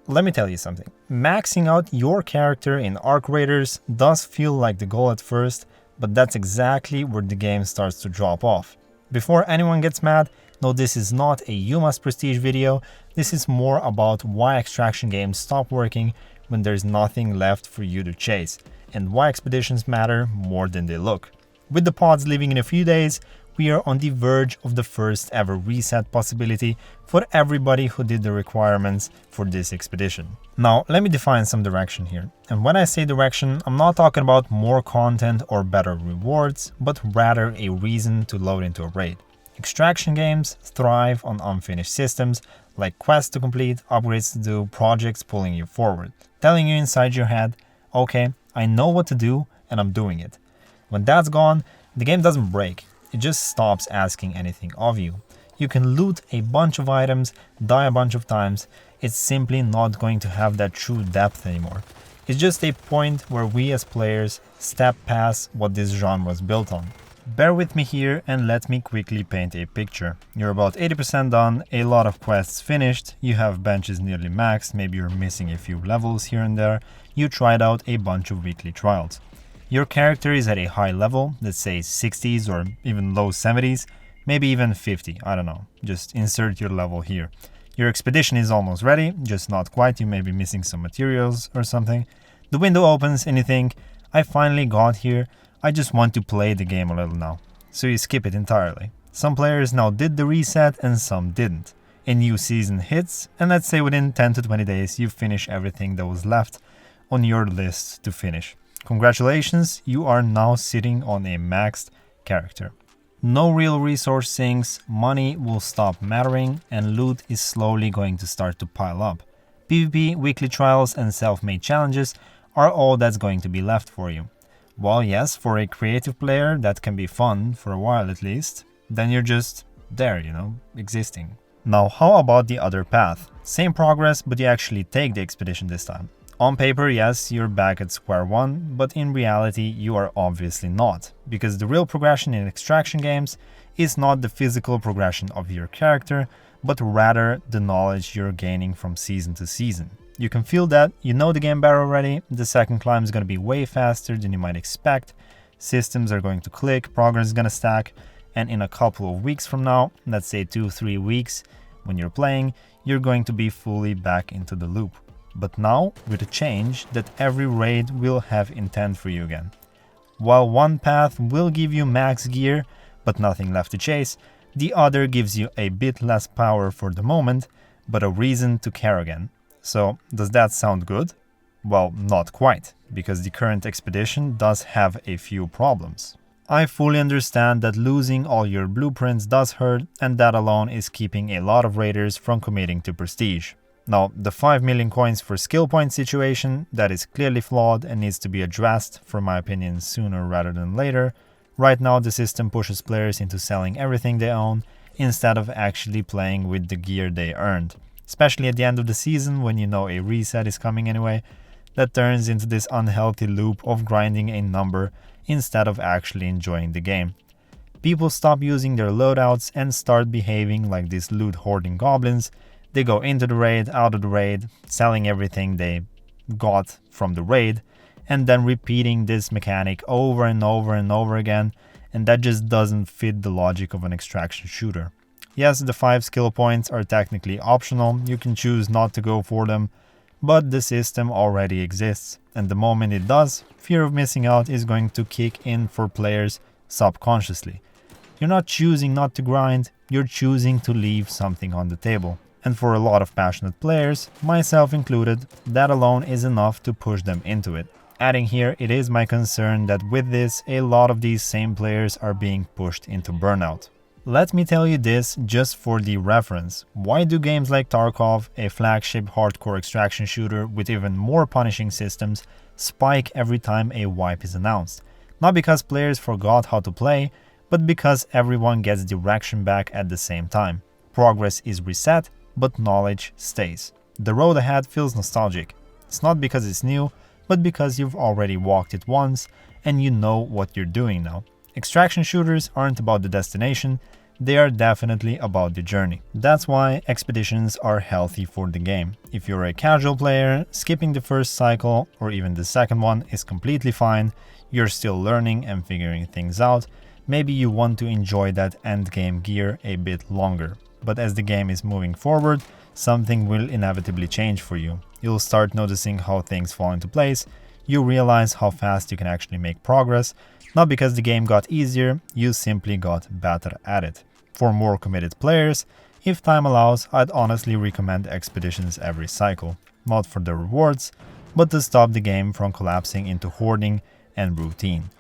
Let me tell you something. Maxing out your character in Arc Raiders does feel like the goal at first, but that's exactly where the game starts to drop off. Before anyone gets mad, no, this is not a You Must Prestige video. This is more about why extraction games stop working when there's nothing left for you to chase, and why expeditions matter more than they look. With the pods leaving in a few days, we are on the verge of the first ever reset possibility for everybody who did the requirements for this expedition. Now, let me define some direction here. And when I say direction, I'm not talking about more content or better rewards, but rather a reason to load into a raid. Extraction games thrive on unfinished systems, like quests to complete, upgrades to do, projects pulling you forward, telling you inside your head, okay, I know what to do and I'm doing it. When that's gone, the game doesn't break. It just stops asking anything of you. You can loot a bunch of items, die a bunch of times. It's simply not going to have that true depth anymore. It's just a point where we as players step past what this genre was built on. Bear with me here and let me quickly paint a picture. You're about 80% done, a lot of quests finished, you have benches nearly maxed, maybe you're missing a few levels here and there, you tried out a bunch of weekly trials. Your character is at a high level, let's say 60s or even low 70s, maybe even 50, I don't know, just insert your level here. Your expedition is almost ready, just not quite, you may be missing some materials or something. The window opens and you think, I finally got here, I just want to play the game a little now. So you skip it entirely. Some players now did the reset and some didn't. A new season hits and let's say within 10 to 20 days you finish everything that was left on your list to finish. Congratulations, you are now sitting on a maxed character. No real resource sinks, money will stop mattering, and loot is slowly going to start to pile up. PvP, weekly trials, and self-made challenges are all that's going to be left for you. While yes, for a creative player that can be fun, for a while at least, then you're just there, existing. Now how about the other path? Same progress, but you actually take the expedition this time. On paper, yes, you're back at square one, but in reality, you are obviously not, because the real progression in extraction games is not the physical progression of your character, but rather the knowledge you're gaining from season to season. You can feel that, you know the game better already, the second climb is going to be way faster than you might expect, systems are going to click, progress is going to stack, and in a couple of weeks from now, let's say 2-3 weeks, when you're playing, you're going to be fully back into the loop. But now, with a change that every raid will have intent for you again. While one path will give you max gear, but nothing left to chase, the other gives you a bit less power for the moment, but a reason to care again. So, does that sound good? Well, not quite, because the current expedition does have a few problems. I fully understand that losing all your blueprints does hurt, and that alone is keeping a lot of raiders from committing to prestige. Now, the 5 million coins for skill point situation, that is clearly flawed and needs to be addressed, for my opinion, sooner rather than later. Right now, the system pushes players into selling everything they own, instead of actually playing with the gear they earned. Especially at the end of the season, when you know a reset is coming anyway, that turns into this unhealthy loop of grinding a number instead of actually enjoying the game. People stop using their loadouts and start behaving like these loot hoarding goblins. They go into the raid, out of the raid, selling everything they got from the raid, and then repeating this mechanic over and over and over again, and that just doesn't fit the logic of an extraction shooter. Yes, the 5 skill points are technically optional, you can choose not to go for them, but the system already exists, and the moment it does, fear of missing out is going to kick in for players subconsciously. You're not choosing not to grind, you're choosing to leave something on the table. And for a lot of passionate players, myself included, that alone is enough to push them into it. Adding here, it is my concern that with this, a lot of these same players are being pushed into burnout. Let me tell you this just for the reference. Why do games like Tarkov, a flagship hardcore extraction shooter with even more punishing systems, spike every time a wipe is announced? Not because players forgot how to play, but because everyone gets direction back at the same time. Progress is reset, but knowledge stays. The road ahead feels nostalgic. It's not because it's new, but because you've already walked it once and you know what you're doing now. Extraction shooters aren't about the destination, They are definitely about the journey. That's why expeditions are healthy for the game. If you're a casual player, skipping the first cycle or even the second one is completely fine. You're still learning and figuring things out. Maybe you want to enjoy that endgame gear a bit longer. But as the game is moving forward, something will inevitably change for you. You'll start noticing how things fall into place. You realize how fast you can actually make progress. Not because the game got easier, you simply got better at it. For more committed players, if time allows, I'd honestly recommend expeditions every cycle. Not for the rewards, but to stop the game from collapsing into hoarding and routine.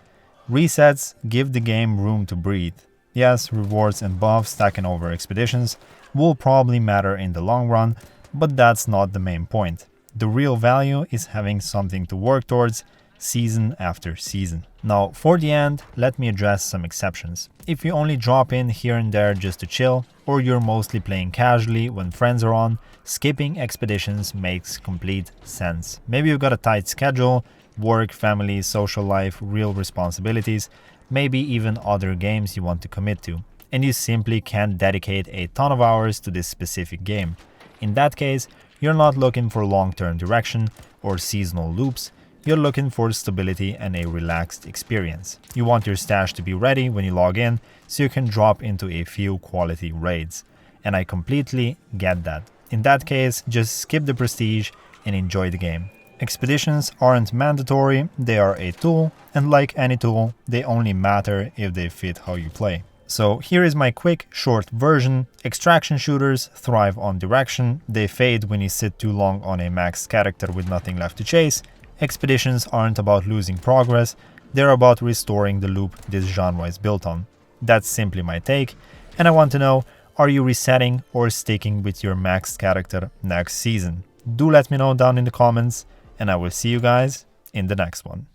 Resets give the game room to breathe. Yes, rewards and buffs stacking over expeditions will probably matter in the long run, but that's not the main point. The real value is having something to work towards season after season. Now, for the end, let me address some exceptions. If you only drop in here and there just to chill, or you're mostly playing casually when friends are on, skipping expeditions makes complete sense. Maybe you've got a tight schedule, work, family, social life, real responsibilities, maybe even other games you want to commit to, and you simply can't dedicate a ton of hours to this specific game. In that case, you're not looking for long-term direction or seasonal loops. You're looking for stability and a relaxed experience. You want your stash to be ready when you log in so you can drop into a few quality raids. And I completely get that. In that case, just skip the prestige and enjoy the game. Expeditions aren't mandatory, they are a tool, and like any tool, they only matter if they fit how you play. So here is my quick, short version. Extraction shooters thrive on direction, they fade when you sit too long on a maxed character with nothing left to chase. Expeditions aren't about losing progress, they're about restoring the loop this genre is built on. That's simply my take, and I want to know, are you resetting or sticking with your maxed character next season? Do let me know down in the comments, and I will see you guys in the next one.